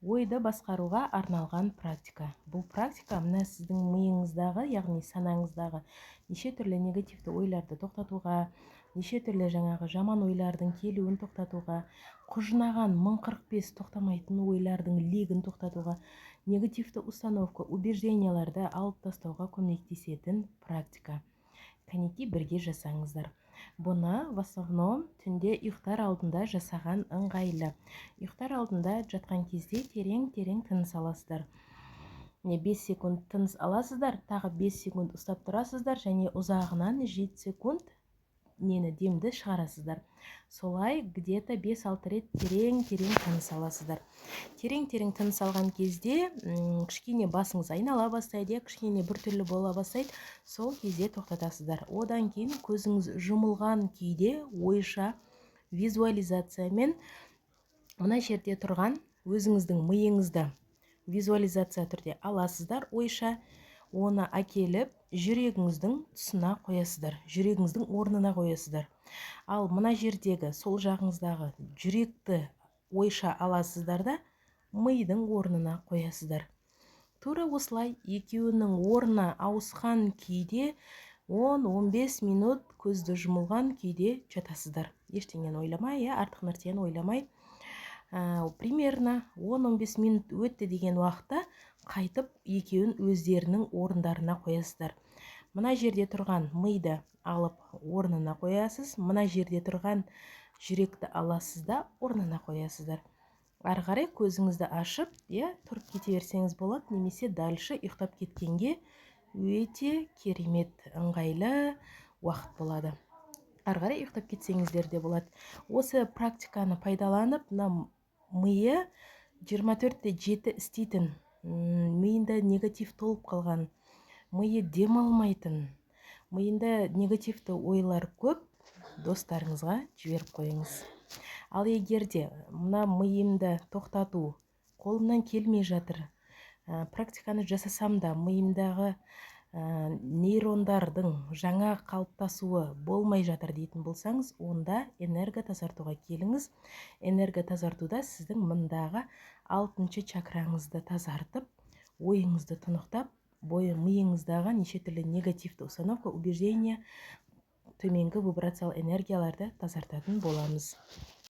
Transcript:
ойды басқаруға арналған практика. Бұл практика мына сіздің миыңыздағы, яғни санаңыздағы неше түрлі негативті ойларды тоқтатуға, неше түрлі жаңағы жаман ойлардың келуін тоқтатуға, құжынаған 1045 тоқтамайтын ойлардың легін тоқтатуға, негативті установка, убежденияларды алып тастауға көмектесетін практика. Кәнеки бірге жасаңыздар. Бұны в основном түнде ұйықтар алдында жасаған ыңғайлы. Ұйықтар алдында жатқан кезде терең-терең тыныс аласыздар. 5 секунд тыныс аласыздар, тағы 5 секунд ұстап тұрасыздар және ұзағынан 7 секунд демді шығарасыздар. Солай где-то 5-6 рет терең-терең тыныс аласыздар. Терең-терең тыныс алған кезде кішкене басыңыз айнала бастайды, кішкене біртүрлі бола бастайды. Сол кезде тоқтатасыздар. Одан кейін көзіңіз жұмылған күйде ойша визуализациямен мына жерде тұрған өзіңіздің миыңызды визуализация түрде аласыздар ойша, оны әкеліп жүрегіңіздің тұсына қоясыздар, жүрегіңіздің орнына қоясыздар. Ал мына жердегі сол жағыңыздағы жүректі ойша аласыздар да мидың орнына қоясыздар. Тура осылай екеуінің орнына ауысқан күйде 10-15 минут көзді жұмылған күйде жатасыздар. Ештеңені ойламай, артық нәрсені ойламай. Примерно 10-15 минут өтті деген уақытта қайтып екеуін өздерінің орындарына қоясыздар. Мына жерде тұрған миды алып орнына қоясыз, мына жерде тұрған жүректі аласыз да орнына қоясыздар. Ары қарай көзіңізді ашып, тұрып кете берсеңіз болады, немесе дальше ұйықтап кеткенге өте керемет ыңғайлы уақыт болады. Ары қарай ұйықтап кетсеңіздер де болады. Осы практиканы пайдаланып, миы 24/7 істейтін, миында негатив толып қалған, миы демалмайтын, миында негативті ойлар көп достарыңызға жіберіп қойыңыз. Ал егерде мына миымды тоқтату қолымнан келмей жатыр, практиканы жасасам да миымдағы нейрондардың жаңа қалыптасуы болмай жатыр дейтін болсаңыз, онда энерготазартуға келіңіз. Энерготазартуда сіздің мындағы 6-шы чакраңызды тазартып, ойыңызды тұнықтап, миыңыздағы неше түрлі негативті установка, убеждение, төменгі вибрациялы энергияларды тазартатын боламыз.